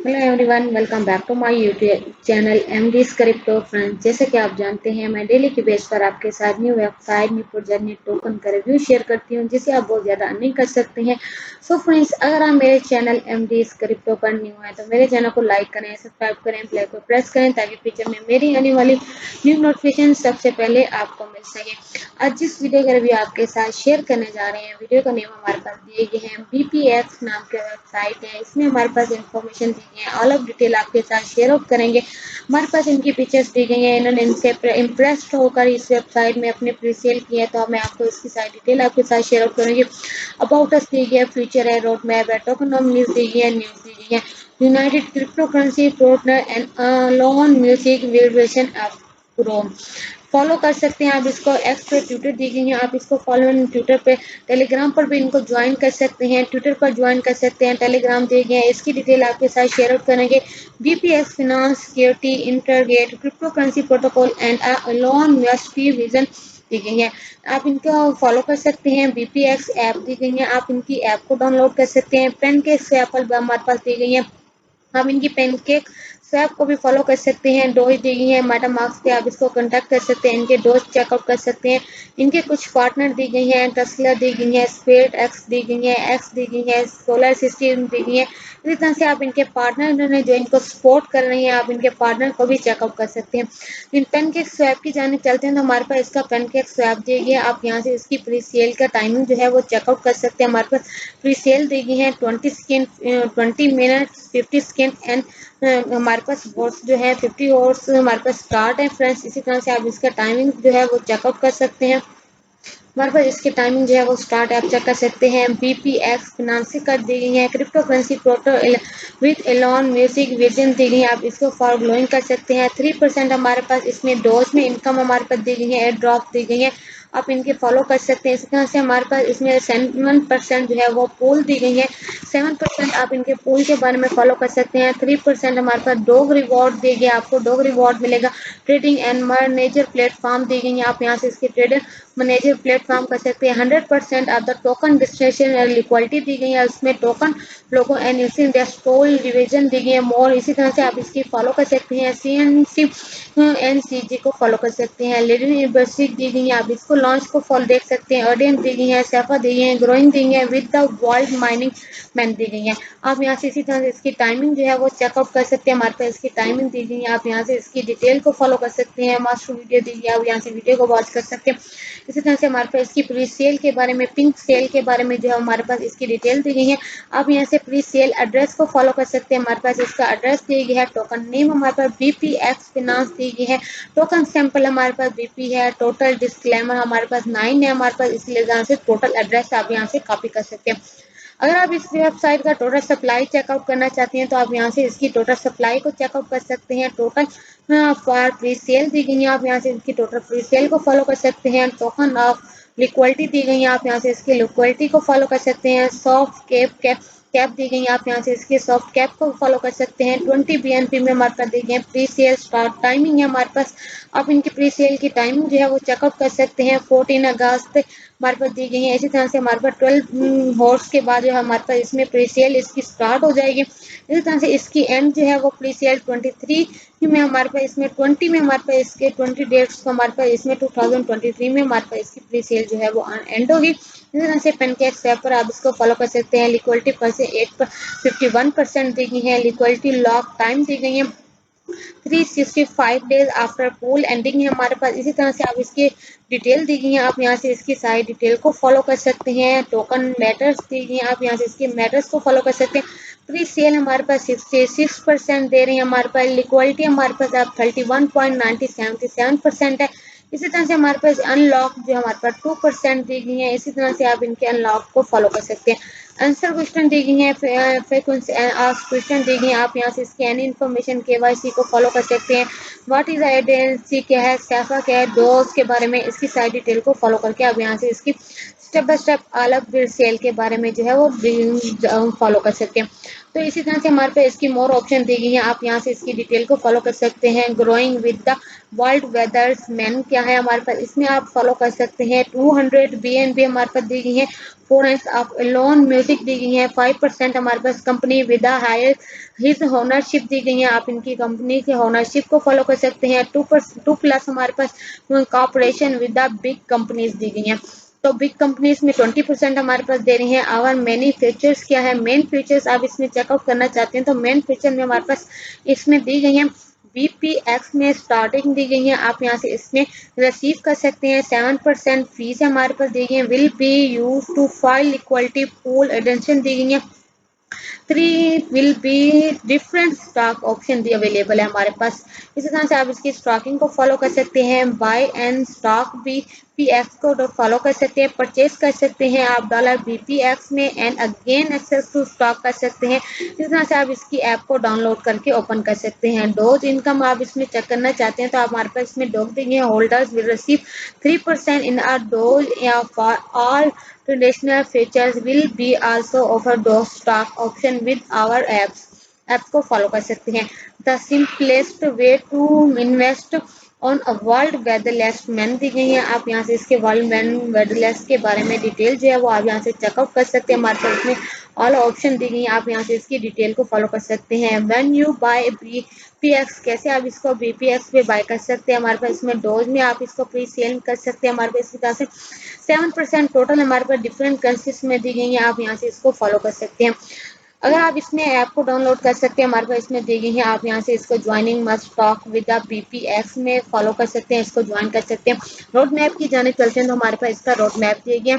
Hello everyone, welcome back to my YouTube channel MD's crypto friends. जैसे कि आप जानते हैं, मैं डेली की बेस पर आपके साथ new website, new project, new token का रिव्यू शेयर करती हूं, जिसे आप बहुत ज़्यादा अर्निंग कर सकते हैं। सो फ्रेंड्स, अगर आप मेरे चैनल एमडीज क्रिप्टो पर न्यू है तो मेरे चैनल को लाइक करें, सब्सक्राइब करें, बेल को प्रेस करें ताकि फ्यूचर में मेरी आने वाली न्यू नोटिफिकेशन सबसे पहले आपको मिल सके। आज जिस वीडियो का रिव्यू आपके साथ शेयर करने जा रहे हैं, वीडियो का नेम हमारे पास दिए गए हैं, बीपीएक्स नाम के वेबसाइट है। इसमें हमारे पास इन्फॉर्मेशन दी गई है, ऑल ऑफ डिटेल आपके साथ शेयर आउट करेंगे। हमारे पास इनकी पिक्चर्स दी गई हैं, इन्होंने इनसे इम्प्रेस्ड होकर इस वेबसाइट में अपने प्री सेल किए हैं, तो मैं आपको इसकी सारी डिटेल आपके साथ शेयर आउट करूँगी। अबाउट अस दी गई है, फ्यूचर है, रोड मैप है, टोकनोमिनीज दी गई है, न्यूज़ दी गई है, United crypto currency partner and lawn music variation of Chrome. Follow कर सकते हैं आप इसको। एक्स पे ट्विटर दी गई है, आप इसको फॉलो ट्विटर पे, टेलीग्राम पर भी इनको ज्वाइन कर सकते हैं, ट्विटर पर ज्वाइन कर सकते हैं, टेलीग्राम दिए गए हैं। इसकी डिटेल आपके साथ शेयर आउट करेंगे। BPX finance security integrate crypto currency protocol and loan vesty vision दी गई है। आप इनको फॉलो कर सकते हैं। बीपीएक्स ऐप दी गई है, आप इनकी ऐप को डाउनलोड कर सकते हैं। पेनकेक से एप्पल हमारे पास दी गई है, आप इनकी पेनकेक स्वैप को भी फॉलो कर सकते हैं। डोज दी गई है, मेटामास्क पे आप इसको कांटेक्ट कर सकते हैं, इनके डोज चेकआउट कर सकते हैं। इनके कुछ पार्टनर दी गई हैं, टेस्ला दी गई है, स्पेड एक्स दी गई है, एक्स दी गई है, सोलर सिस्टम दी गई है। इसी तरह से आप इनके पार्टनर इन्होंने जो इनको सपोर्ट कर रही हैं, आप इनके पार्टनर को भी चेकआउट कर सकते हैं। इन पेनकेक स्वैप की जाने चलते हैं तो हमारे पास इसका पेनकेक स्वैप दी गई है। आप यहाँ से इसकी प्री सेल का टाइमिंग जो है वो चेकआउट कर सकते हैं। हमारे पास प्री सेल दी गई है 20 मिनट 50 सेकेंड एंड हमारे पास वोट्स जो है 50 वोट्स हमारे पास स्टार्ट है फ्रेंड्स। इसी तरह से आप इसका टाइमिंग जो है वो चेकआउट कर सकते हैं। हमारे पास इसकी टाइमिंग जो है वो स्टार्ट आप चेक कर सकते हैं। बीपीएक्स फिनांसिंग कर दी गई है, crypto currency proto with Elon Musk vision दी गई है, आप इसको फॉलोइंग कर सकते हैं। 3% हमारे पास इसमें डोज में इनकम हमारे पास दी गई है, एयर ड्रॉप दी गई है, आप इनके फॉलो कर सकते हैं। इसी तरह से हमारे पास इसमें 7% जो है वो पूल दी गई है, 7% आप इनके पूल के बारे में फॉलो कर सकते हैं। 3% हमारे पास डॉग रिवॉर्ड दी गई, आपको डॉग रिवॉर्ड मिलेगा। ट्रेडिंग एंड मैनेजर प्लेटफॉर्म दी गई है, आप यहाँ से इसके ट्रेडर मैनेजर प्लेटफॉर्म कर सकते हैं। 100% of the token distribution and liquidity दी गई है, उसमें token logo and industrial division दी गई है मोर। इसी तरह से आप इसकी फॉलो कर सकते हैं। सीएनसी एनसीजी को फॉलो कर सकते हैं। लीडिंग यूनिवर्सिटी दी गई है, आप इसको लॉन्च को फॉलो देख सकते हैं। ऑडियंस दी गई है, सेफा दी गई है, ग्रोइंग दी गई है, with the world mining man दी गई है। आप यहाँ से इसी तरह से इसकी टाइमिंग जो है वो चेकआउट कर सकते हैं। हमारे पास इसकी टाइमिंग दी गई है, आप यहाँ से इसकी डिटेल को फॉलो कर सकते हैं। मास्टर वीडियो दी गई है, आप यहाँ से वीडियो को वॉच कर सकते हैं। इसी तरह से हमारे पास इसकी प्री सेल के बारे में, पिंक सेल के बारे में जो है हमारे पास इसकी डिटेल दी गई है। आप यहाँ से प्री सेल एड्रेस को फॉलो कर सकते हैं। हमारे पास इसका एड्रेस दी गई है। टोकन नेम हमारे पास बीपीएक्स फिनांस दी गई है। टोकन सैंपल हमारे पास बीपी है। टोटल डिस्क्लेमर हमारे पास 9 है हमारे पास, इसलिए यहाँ से टोटल एड्रेस आप यहाँ से कॉपी कर सकते हैं। अगर आप इस वेबसाइट का टोटल सप्लाई चेकआउट करना चाहते हैं तो आप यहाँ से इसकी टोटल सप्लाई को चेकआउट कर सकते हैं। टोटल फॉर प्री सेल दी गई है, आप यहाँ से इसकी टोटल प्री सेल को फॉलो कर सकते हैं। टोकन ऑफ लिक्विडिटी दी गई है, आप यहाँ से इसकी लिक्विडिटी को फॉलो कर सकते हैं। सॉफ्ट कैप दी गई है, आप यहाँ से इसके सॉफ्ट कैप को फॉलो कर सकते हैं। 20 बीएनपी में हमारे पास दी गई है। प्री सेल स्टार्ट टाइमिंग है हमारे पास, आप इनकी प्री सेल की टाइमिंग जो है वो चेकआउट कर सकते हैं। 14 अगस्त हमारे पास दी गई है। इसी तरह से हमारे पास 12 हॉर्स के बाद जो है हमारे पास इसमें प्री सेल इसकी स्टार्ट हो जाएगी। इसी तरह से इसकी एंड जो है वो प्री सेल 23 में हमारे पास, इसमें 20 में हमारे पास इसके 20 डेट्स को हमारे पास इसमें 2023 में हमारे पास इसकी प्री सेल जो है वो एंड होगी। इसी तरह से पेनकेक स्वैप पर आप इसको फॉलो कर सकते हैं। लिक्विडिटी पर से 51% दी गई है। लिक्विडिटी लॉक टाइम दी गई है 365 डेज आफ्टर पूल एंडिंग है हमारे पास। इसी तरह से आप इसकी डिटेल दी गई है, आप यहाँ से इसकी सारी डिटेल को फॉलो कर सकते हैं। टोकन मैटर्स दी गई है, आप यहाँ से इसके मैटर्स को फॉलो कर सकते हैं। प्री सेल हमारे पास 66% दे रही है हमारे पास। लिक्विडिटी हमारे पास आप 31.97% है। इसी तरह से हमारे पास अनलॉक जो हमारे पास 2% दी गई है। इसी तरह से आप इनके अनलॉक को फॉलो कर सकते हैं। आंसर क्वेश्चन दी गई है, फ्रीक्वेंसी आस्क क्वेश्चन दी गई है, आप यहाँ से इसकी एनी इन्फॉर्मेशन केवाईसी को फॉलो कर सकते हैं। व्हाट इज आइडेंटिटी क्या है, सैफा क्या है, डोज के बारे में इसकी सारी डिटेल को फॉलो करके आप यहाँ से इसकी स्टेप बाय स्टेप अलग सेल के बारे में जो है वो फॉलो कर सकते हैं। तो इसी तरह से हमारे पास इसकी मोर ऑप्शन दी गई है, आप यहाँ से इसकी डिटेल को फॉलो कर सकते हैं। Growing with the world वेदर्स man क्या है हमारे पास, इसमें आप फॉलो कर सकते हैं। 200 BNB हमारे पास दी गई है। 4 ऑफ लोन म्यूजिक दी गई है। 5% हमारे पास company with higher his ownership दी गई है, आप इनकी कंपनी के ओनरशिप को फॉलो कर सकते हैं। 2+ हमारे पास cooperation with the big companies दी गई है। तो बिग कंपनीज में 20% हमारे पास दे रही हैं। और मेनी फीचर्स क्या है, मेन फीचर्स आप इसमें चेकआउट करना चाहते हैं तो मेन फीचर में हमारे पास इसमें दी गई है। BPX में स्टार्टिंग दी गई है, आप यहाँ से इसमें रिसीव कर सकते हैं। 7% फीस हमारे पास दी गई है। Will be use to file equality pool addition दी गई है। 3 will be different stock option भी अवेलेबल है हमारे पास। इसी तरह से आप इसकी स्टॉकिंग को फॉलो कर सकते हैं। बाय एंड स्टॉक BPX को फॉलो कर सकते हैं, परचेज कर सकते हैं आप $BPX में and again access to stock कर सकते हैं। इस तरह से आप इसकी ऐप को डाउनलोड करके ओपन कर सकते हैं। डोज इनकम आप इसमें चेक करना चाहते हैं तो आप हमारे पास इसमें डोज देंगे। Holders will receive 3% in are dose for all traditional features will be also offered those stock option with our apps को फॉलो कर सकते हैं। The simplest way to invest on a world weatherless man दी गई है, आप यहाँ से इसके वर्ल्ड मैन वेदरलेस के बारे में डिटेल जो है वो आप यहाँ से चेकआउट कर सकते हैं। हमारे पास इसमें ऑल ऑप्शन दी गई है, आप यहाँ से इसकी डिटेल को फॉलो कर सकते हैं। व्हेन यू बाय BPX, कैसे आप इसको BPX पे बाय कर सकते हैं, हमारे पास इसमें डोज में आप इसको प्री सेल कर सकते हैं। हमारे पास इसकी तरह से 7% टोटल हमारे पास डिफरेंट कंट्रीज में दी गई है, आप यहाँ से इसको फॉलो कर सकते हैं। अगर आप इसमें ऐप को डाउनलोड कर सकते हैं, हमारे पास इसमें दी गई है, आप यहाँ से इसको joining must talk with the BPX में फॉलो कर सकते हैं, इसको ज्वाइन कर सकते हैं। रोड मैप की जाने चलते हैं तो हमारे पास इसका रोड मैप दिया गया।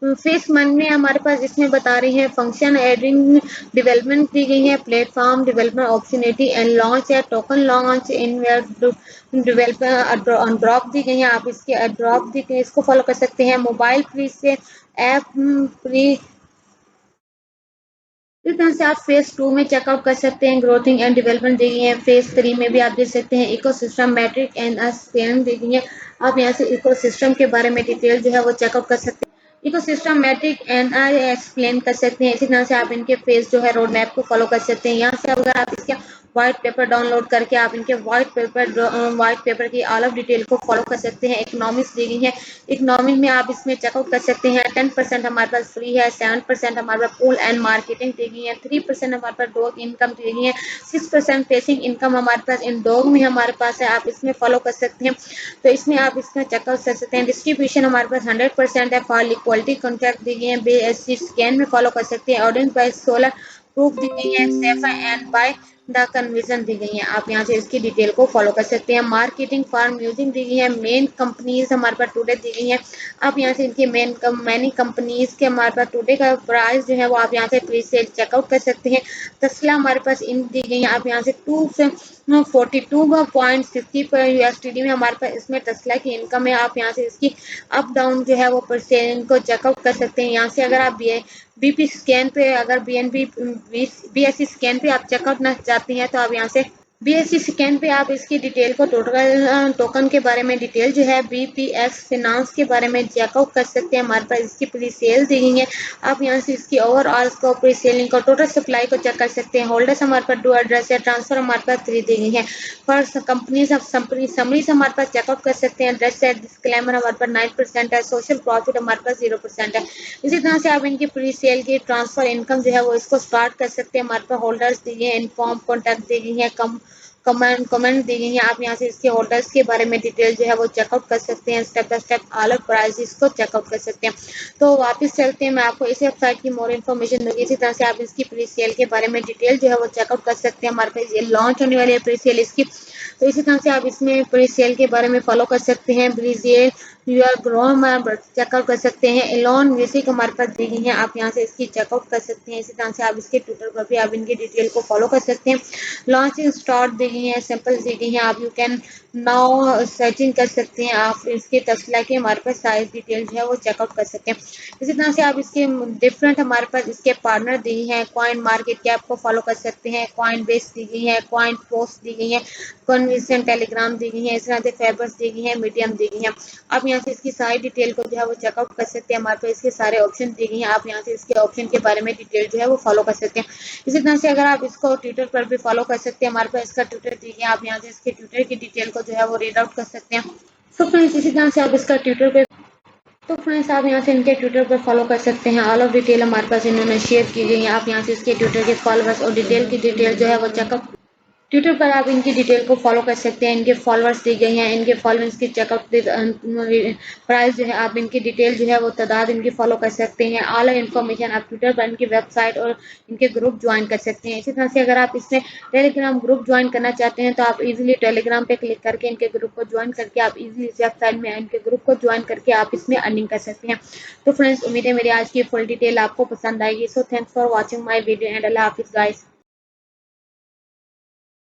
फेस मन में हमारे पास इसमें बता रही है फंक्शन एडिंग डेवलपमेंट दी गई है। Platform development opportunity and launch है। Token launch in development drop दी गई है, आप इसके ड्रॉप दी गई इसको फॉलो कर सकते हैं। मोबाइल फ्री से ऐप फ्री, इस तरह से आप फेज 2 में चेकआउट कर सकते हैं। ग्रोथिंग एंड डेवलपमेंट दी गई है। फेज 3 में भी आप देख सकते हैं। इकोसिस्टम मैट्रिक एंड स्कैन दी गई है, आप यहाँ से इकोसिस्टम के बारे में डिटेल जो है वो चेकआउट कर सकते हैं। इकोसिस्टम मैट्रिक एंड एक्सप्लेन कर सकते हैं। इसी तरह से आप इनके फेज जो है रोड मैप को फॉलो कर सकते हैं। यहाँ से अगर आप इसके व्हाइट पेपर डाउनलोड करके आप इनके व्हाइट पेपर की ऑल ऑफ डिटेल को फॉलो कर सकते हैं। इकोनॉमिक्स दी गई है, इकोनॉमिक में आप इसमें चेकआउट कर सकते हैं। 10% हमारे पास फ्री है। 7% हमारे पास पूल एंड मार्केटिंग दी गई है। 3% हमारे पास डॉग इनकम दी गई है। 6% फेसिंग इनकम हमारे पास इन डॉग में हमारे पास है, आप इसमें फॉलो कर सकते हैं। तो इसमें आप इसमें चेकआउट कर सकते हैं। डिस्ट्रीब्यूशन हमारे पास 100% है। फॉर इक्वलिटी कॉन्ट्रैक्ट दी गई है। BSC स्कैन में फॉलो कर सकते हैं। ऑडियंस बाय सोलर प्रूफ दी गई है। सेफा एंड बाय द कन्वर्जन दी गई है, आप यहाँ से इसकी डिटेल को फॉलो कर सकते हैं। मार्केटिंग फॉर्म यूजिंग दी गई है। मेन कंपनीज हमारे पास टुडे दी गई है, आप यहाँ से इनकी मैनी कंपनीज के हमारे पास टुडे का प्राइस जो है वो आप यहाँ से प्री सेल चेकआउट कर सकते हैं। तस्ला हमारे पास इन दी गई है, आप यहाँ से 2 से 42.50 पर USD में हमारे पास इसमें तस्ला की इनकम है। आप यहाँ से इसकी अप डाउन जो है वो परसेंट को चेकआउट कर सकते हैं। यहाँ से अगर आप BP स्कैन पे अगर BSC स्कैन पे आप चेकआउट ना चाहती हैं तो आप यहाँ से BSC स्कैन पे आप इसकी डिटेल को टोटल टोकन के बारे में डिटेल जो है BPX फिनांस के बारे में चेकआउट कर सकते हैं। हमारे पास इसकी प्री सेल दी गई है, आप यहाँ से इसकी ओवरऑल को प्री सेलिंग को टोटल सप्लाई को चेक कर सकते हैं। होल्डर्स हमारे पास 2 एड्रेस है। ट्रांसफर हमारे पास 3 दी गई है। फर्स्ट कंपनी समरीज हमारे पास चेकआउट कर सकते हैं। एड्रेस है। डिस्क्लेमर हमारे पास 9% है। सोशल प्रॉफिट हमारे पास 0% है। इसी तरह से आप इनकी प्री सेल की ट्रांसफर इनकम जो है वो इसको स्टार्ट कर सकते हैं। हमारे पास होल्डर्स दी गई है। इन्फॉर्म कॉन्टैक्ट दी गई है। कमेंट दी गई है, आप यहाँ से इसके होल्डर्स के बारे में डिटेल जो है वो चेकआउट कर सकते हैं। स्टेप बाय स्टेप अलग प्राइसेस को चेकआउट कर सकते हैं। तो वापस चलते हैं, मैं आपको इस वेबसाइट की मोर इन्फॉर्मेशन दूंगी। इसी तरह से आप इसकी प्री सेल के बारे में डिटेल जो है वो चेकआउट कर सकते हैं। हमारे पास ये लॉन्च होने वाली है प्री सेल इसकी, तो इसी तरह से आप इसमें प्री सेल के बारे में फॉलो कर सकते हैं। Pre sale U R grow checkout कर सकते हैं। एलोन म्यूजिक हमारे पास दी गई है, आप यहाँ से इसकी चेकआउट कर सकते हैं। इसी तरह से आप इसके ट्विटर पर भी आप इनकी डिटेल को फॉलो कर सकते हैं। लॉन्चिंग स्टार्ट दी गई है, सैंपल दी गई है, आप यू कैन नाउ सर्चिंग कर सकते हैं। आप इसके तस्ला के हमारे पास साइज डिटेल जो है वो चेकआउट कर सकते हैं। इसी तरह से आप इसके डिफरेंट हमारे पास इसके पार्टनर दी गई है। कॉइन मार्केट कैप को फॉलो कर सकते हैं। कॉइन बेस दी गई है। कॉइन पोस्ट दी गई है। कन्विंसेंट टेलीग्राम दी गई है। इस तरह से फेबर्स दी गई है। मीडियम दी गई है। आप यहाँ से इसकी सारी डिटेल को जो है वो चेकआउट कर सकते हैं। हमारे पास इसके सारे ऑप्शन दिए गए हैं, आप यहाँ से इसके ऑप्शन के बारे में डिटेल जो है वो फॉलो कर सकते हैं। इसी तरह से अगर आप इसको ट्विटर पर भी फॉलो कर सकते हैं, हमारे पास इसका ट्विटर दिए गए, आप यहाँ से इसके ट्विटर की डिटेल को जो है वो रीड आउट कर सकते हैं। तो फ्रेंड्स इसी तरह से आप इसका ट्विटर पे तो फ्रेंड्स आप यहाँ से इनके ट्विटर पर फॉलो कर सकते हैं। ऑल ऑफ डिटेल हमारे पास इन्होंने शेयर की गई है। आप यहाँ से इसके ट्विटर के फॉलोअर्स और डिटेल की डिटेल जो है वो चेकअप ट्विटर पर आप इनकी डिटेल को फॉलो कर सकते हैं। इनके फॉलोअर्स दी गई हैं, इनके फॉलोअर्स की चेकअप प्राइस जो है, आप इनकी डिटेल जो है वो तादाद इनकी फॉलो कर सकते हैं। ऑल इन्फॉर्मेशन आप ट्विटर पर इनकी वेबसाइट और इनके ग्रुप ज्वाइन कर सकते हैं। इसी तरह से अगर आप इसमें टेलीग्राम ग्रुप ज्वाइन करना चाहते हैं तो आप इजीली टेलीग्राम पे क्लिक करके इनके ग्रुप को ज्वाइन करके आप इजीली इस वेबसाइट में इनके ग्रुप को ज्वाइन करके आप इसमें अर्निंग कर सकते हैं। तो फ्रेंड्स उम्मीद है मेरी आज की फुल डिटेल आपको पसंद आएगी। So thanks for watching my video and अल्लाह हाफिज़ गाइस।